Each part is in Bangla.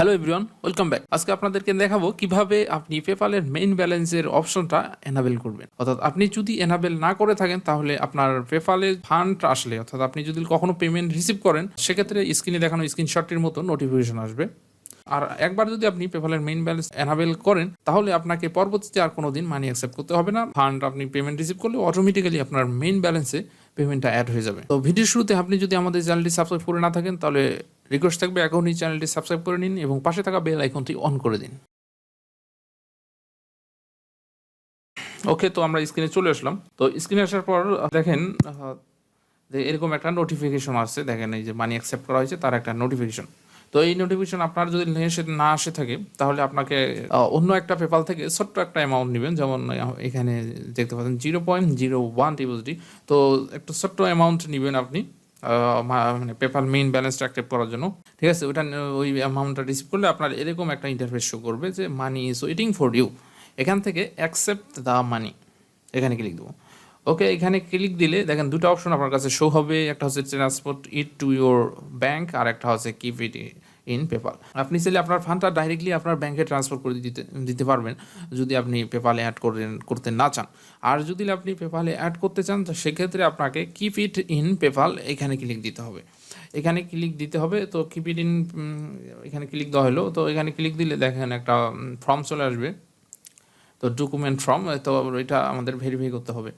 Hello everyone, welcome back. আজকে আপনাদেরকে দেখাবো কিভাবে আপনি পেপ্যালের মেইন ব্যালেন্সের অপশনটা এনাবেল করবেন। অর্থাৎ আপনি যদি এনাবেল না করে থাকেন তাহলে আপনার পেপ্যালে ফান্ড আসলে, অর্থাৎ আপনি যদি কখনো পেমেন্ট রিসিভ করেন, সেক্ষেত্রে স্ক্রিনে দেখানো স্ক্রিনশটটির মতো নোটিফিকেশন আসবে। আর একবার যদি আপনি পেপ্যালের মেইন ব্যালেন্স এনাবেল করেন তাহলে আপনাকে পরবর্তীতে আর কোনো দিন মানি অ্যাকসেপ্ট করতে হবে না। ফান্ড আপনি পেমেন্ট রিসিভ করলে অটোমেটিক্যালি আপনার মেইন ব্যালেন্সে পেমেন্টটা অ্যাড হয়ে যাবে। তো ভিডিওর শুরুতে আপনি যদি আমাদের চ্যানেলটি সাবস্ক্রাইব করে না থাকেন তাহলে রিকোয়েস্ট থাকবে এখনই চ্যানেলটি সাবস্ক্রাইব করে নিন এবং পাশে থাকা বেল আইকনটি অন করে দিন। ওকে, তো আমরা স্ক্রিনে চলে আসলাম। তো স্ক্রিনে আসার পর দেখেন যে এরকম একটা নোটিফিকেশন আসছে। দেখেন এই যে মানি অ্যাকসেপ্ট করা হয়েছে তার একটা নোটিফিকেশন। তো এই নোটিফিকেশন আপনার যদি না আসে থাকে তাহলে আপনাকে অন্য একটা পেপাল থেকে ছোট্ট একটা অ্যামাউন্ট নেবেন। যেমন এখানে দেখতে পাচ্ছেন 0.01 টিউএসডি। তো একটা ছোট্ট অ্যামাউন্ট নেবেন আপনি মানে পেপাল মেইন ব্যালেন্সটা অ্যাক্টিভ করার জন্য। ঠিক আছে, ওই অ্যামাউন্টটা রিসিভ করলে আপনার এরকম একটা ইন্টারফেস শো করবে যে money is waiting for you. এখান থেকে অ্যাকসেপ্ট দ্য মানি এখানে ক্লিক দেবো। ওকে, এখানে ক্লিক দিলে দেখেন দুটো অপশন আপনার কাছে শো হবে। একটা হচ্ছে transport it to your bank, আর একটা হচ্ছে কিপ ইট ইন পেপাল। আপনি চাইলে আপনার ফান্ডটা ডাইরেক্টলি আপনার ব্যাংকে ট্রান্সফার করে দিতে পারবেন যদি আপনি পেপালে অ্যাড করতে না চান। আর যদি আপনি পেপালে অ্যাড করতে চান তো সেক্ষেত্রে আপনাকে কিপ ইট ইন পেপাল এখানে ক্লিক দিতে হবে। এখানে ক্লিক দিতে হবে। তো কিপ ইট ইন এখানে ক্লিক দেওয়া হলো। তো এখানে ক্লিক দিলে দেখেন একটা ফর্ম চলে আসবে। তো ডকুমেন্ট ফর্ম, তো এটা আমাদের ভেরিফাই করতে হবে।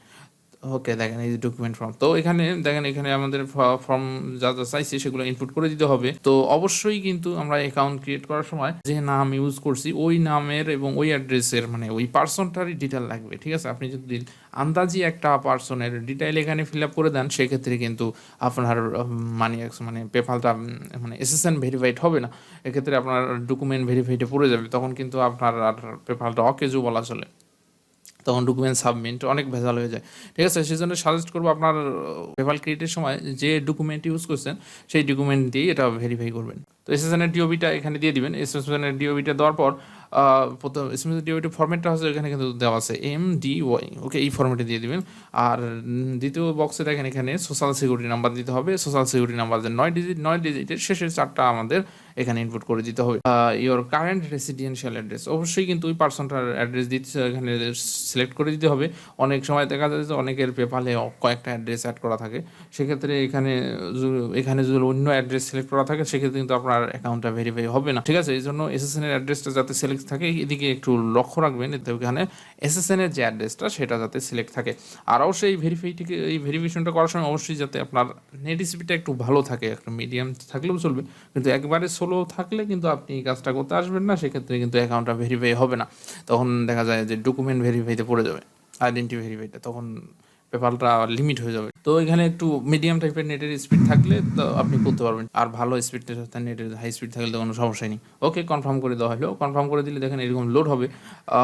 ওকে, দেখেন এই যে ডকুমেন্ট ফর্ম। তো এখানে দেখেন এখানে আমাদের ফর্ম যা যা চাইছে সেগুলো ইনপুট করে দিতে হবে। তো অবশ্যই কিন্তু আমরা অ্যাকাউন্ট ক্রিয়েট করার সময় যে নাম ইউজ করছি ওই নামের এবং ওই অ্যাড্রেসের মানে ওই পার্সনটারই ডিটেল লাগবে। ঠিক আছে, আপনি যদি আন্দাজি একটা পার্সনের ডিটেইল এখানে ফিল আপ করে দেন সেক্ষেত্রে কিন্তু আপনার মানে পেপালটা মানে এসএসএন ভেরিফাইড হবে না। এক্ষেত্রে আপনার ডকুমেন্ট ভেরিফাইডে পড়ে যাবে, তখন কিন্তু আপনার আর পেপালটা অকেজো বলা চলে। তখন ডকুমেন্ট সাবমিট অনেক ভেজাল হয়ে যায়। ঠিক আছে, সেই জন্য সাজেস্ট করবো আপনার পেপাল ক্রিয়েটের সময় যে ডকুমেন্ট ইউজ করছেন সেই ডকুমেন্ট দিয়ে এটা ভেরিফাই করবেন। তো এসএসএনের ডিওবিটা এখানে দিয়ে দিবেন। এসএসএনের ডিওবিটা দেওয়ার পর প্রথম এসএসএনের ডিওবিটা ফর্মেটটা হচ্ছে এখানে কিন্তু দেওয়া আছে MDY। ওকে, এই ফর্মেটে দিয়ে দিবেন। আর দ্বিতীয় বক্সে দেখেন এখানে সোশ্যাল সিকিউরিটি নাম্বার দিতে হবে। সোশ্যাল সিকিউরিটি নাম্বার যে 9 ডিজিটের শেষের 4টা আমাদের এখানে ইনপুট করে দিতে হবে। ইওর কারেন্ট রেসিডেন্সিয়াল অ্যাড্রেস অবশ্যই কিন্তু ওই পার্সনটার অ্যাড্রেস দিতে এখানে সিলেক্ট করে দিতে হবে। অনেক সময় দেখা যায় যে অনেকের পেপালে কয়েকটা অ্যাড্রেস অ্যাড করা থাকে, সেক্ষেত্রে এখানে যদি অন্য অ্যাড্রেস সিলেক্ট করা থাকে সেক্ষেত্রে কিন্তু আপনার অ্যাকাউন্টটা ভেরিফাই হবে না। ঠিক আছে, এই জন্য এসএসএন এর অ্যাড্রেসটা যাতে সিলেক্ট থাকে এদিকে একটু লক্ষ্য রাখবেন, এতে ওখানে এসএসএন এর যে অ্যাড্রেসটা সেটা যাতে সিলেক্ট থাকে। আর অবশ্যই এই ভেরিফিকেশনটা করার সময় অবশ্যই যাতে আপনার নেট স্পিডটা একটু ভালো থাকে, একটা মিডিয়াম থাকলেও চলবে, কিন্তু একবারে স্লো থাকলে কিন্তু আপনি এই কাজটা করতে আসবেন না, সেক্ষেত্রে কিন্তু অ্যাকাউন্টটা ভেরিফাই হবে না। তখন দেখা যায় যে ডকুমেন্ট ভেরিফাইতে পড়ে যাবে, আইডেন্টি ভেরিফাইতে, তখন পেপালটা লিমিট হয়ে যাবে। তো এখানে একটু মিডিয়াম টাইপের নেটের স্পিড থাকলে তো আপনি করতে পারবেন, আর ভালো স্পিড নেটের হাই স্পিড থাকলে তো কোনো সমস্যাই নেই। ওকে, কনফার্ম করে দেওয়া হলো। কনফার্ম করে দিলে দেখেন এরকম লোড হবে।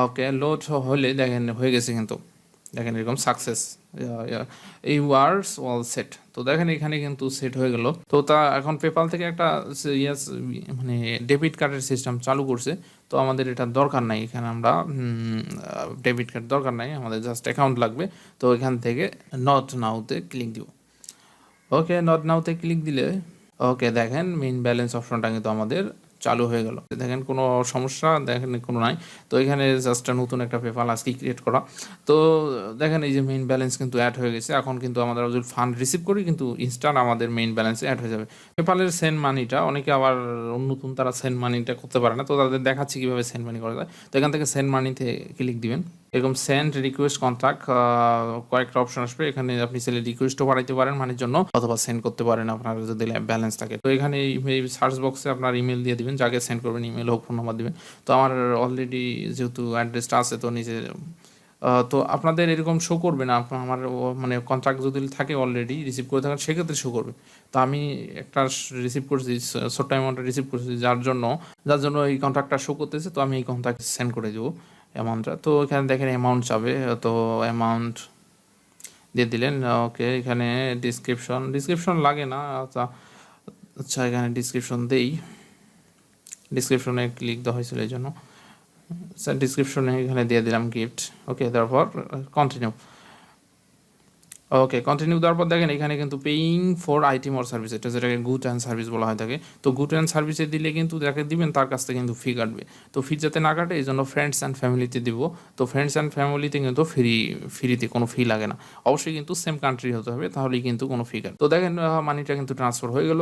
ওকে, লোড হলে দেখেন হয়ে গেছে, কিন্তু দেখেন এরকম সাকসেস এই ওয়ার্ডস অল সেট। তো দেখেন এখানে কিন্তু সেট হয়ে গেল। তো তা এখন পেপাল থেকে একটা মানে ডেবিট কার্ডের সিস্টেম চালু করছে। তো আমাদের এটা দরকার নাই, এখানে আমরা ডেবিট কার্ড দরকার নাই, আমাদের জাস্ট অ্যাকাউন্ট লাগবে। তো এখান থেকে নট নাওতে ক্লিক দিব। ওকে, নট নাওতে ক্লিক দিলে ওকে দেখেন মেইন ব্যালেন্স অপশনটা কিন্তু আমাদের চালু হয়ে গেল। দেখেন কোনো সমস্যা দেখেন কোনো নাই। তো এখানে জাস্ট নতুন একটা পেপাল আজকে ক্রিয়েট করা। তো দেখেন এই যে মেইন ব্যালেন্স কিন্তু অ্যাড হয়ে গেছে। এখন কিন্তু আমরা যদি ফান্ড রিসিভ করি কিন্তু ইনস্ট্যান্ট আমাদের মেইন ব্যালেন্সে অ্যাড হয়ে যাবে। পেপালের সেন্ড মানিটা অনেকে আবার নতুন, তারা সেন্ড মানিটা করতে পারে না, তো তাদের দেখাচ্ছি কীভাবে সেন্ড মানি করা যায়। তো এখান থেকে সেন্ড মানিতে ক্লিক দিবেন। এরকম সেন্ড রিকোয়েস্ট কন্ট্যাক্ট কয়েকটা অপশন আসবে। এখানে আপনি চাইলে রিকোয়েস্টও পাঠাইতে পারেন মানির জন্য, অথবা সেন্ড করতে পারেন আপনার যদি ব্যালেন্স থাকে। তো এখানে এই সার্চ বক্সে আপনার ইমেল দিয়ে দিবেন, যাকে সেন্ড করবেন ইমেল হোক ফোন নাম্বার দিবেন। তো আমার অলরেডি যেহেতু অ্যাড্রেসটা আছে তো নিজে তো আপনাদের এরকম শো করবে না। আমার মানে কন্ট্রাক্ট যদি থাকে অলরেডি রিসিভ করে থাকেন সেক্ষেত্রে শো করবে। তো আমি একটা রিসিভ করছি, ছোট্ট অ্যামাউন্টটা রিসিভ করছি, যার জন্য এই কন্ট্রাক্টটা শো করতেছে। তো আমি এই কন্ট্রাক্ট সেন্ড করে দেবো অ্যামাউন্টটা। তো এখানে দেখেন অ্যামাউন্ট চাবে, তো অ্যামাউন্ট দিয়ে দিলেন। ওকে, এখানে ডিসক্রিপশন লাগে না। আচ্ছা আচ্ছা, এখানে ডিসক্রিপশন দেই। ডিসক্রিপশনে ক্লিক দেওয়া হয়েছিল এই জন্য ডিসক্রিপশনে এখানে দিয়ে দিলাম গিফট। ওকে, তারপর কন্টিনিউ। ওকে, কন্টিনিউ দেওয়ার পর দেখেন এখানে কিন্তু paying for item or service, এটা যেটাকে গুড অ্যান্ড সার্ভিস বলা হয় থাকে। তো গুড অ্যান্ড সার্ভিসে দিলে কিন্তু যাকে দিবেন তার কাছ থেকে কিন্তু ফি কাটবে। তো ফি যাতে না কাটে এই জন্য ফ্রেন্ডস অ্যান্ড ফ্যামিলিতে দিব। তো ফ্রেন্ডস অ্যান্ড ফ্যামিলিতে কিন্তু ফ্রিতে কোনো ফি লাগে না। অবশ্যই কিন্তু সেম কান্ট্রি হতে হবে, তাহলেই কিন্তু কোনো ফি কাটবে। তো দেখেন মানিটা কিন্তু ট্রান্সফার হয়ে গেল।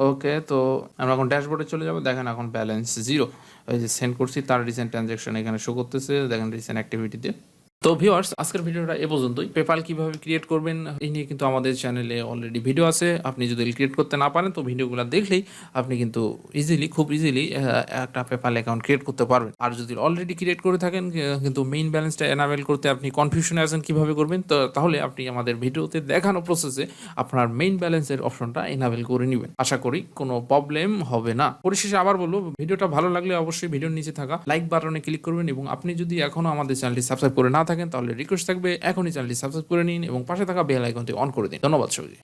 ওকে, তো আমরা এখন ড্যাশবোর্ডে চলে যাবো। দেখেন এখন ব্যালেন্স জিরো। ওই যে সেন্ড করছি তার রিসেন্ট ট্রানজ্যাকশন এখানে শো করতেছে, দেখেন রিসেন্ট অ্যাক্টিভিটিতে। তো ভিউয়ার্স, আজকের ভিডিওটা এ পর্যন্তই। পেপাল কিভাবে ক্রিয়েট করবেন এই নিয়ে কিন্তু আমাদের চ্যানেলে অলরেডি ভিডিও আছে। আপনি যদি ক্রিয়েট করতে না পারেন তো ভিডিওগুলো দেখলেই আপনি কিন্তু খুব ইজিলি একটা পেপাল অ্যাকাউন্ট ক্রিয়েট করতে পারবেন। আর যদি অলরেডি ক্রিয়েট করে থাকেন কিন্তু মেইন ব্যালেন্সটা এনাবেল করতে আপনি কনফিউশনে আছেন কিভাবে করবেন, তো তাহলে আপনি আমাদের ভিডিওতে দেখানো প্রসেসে আপনার মেইন ব্যালেন্সের অপশনটা এনাবেল করে নেবেন। আশা করি কোনো প্রবলেম হবে না। পরিশেষে আবার বলবো, ভিডিওটা ভালো লাগলে অবশ্যই ভিডিওর নিচে থাকা লাইক বাটনে ক্লিক করবেন, এবং আপনি যদি এখনো আমাদের চ্যানেলটি সাবস্ক্রাইব করে না থাকেন তাহলে রিকোয়েস্ট থাকবে এখনই চ্যানেলটি সাবস্ক্রাইব করে নিন এবং পাশে থাকা বেল আইকনটি অন করে দিন। ধন্যবাদ সবাইকে।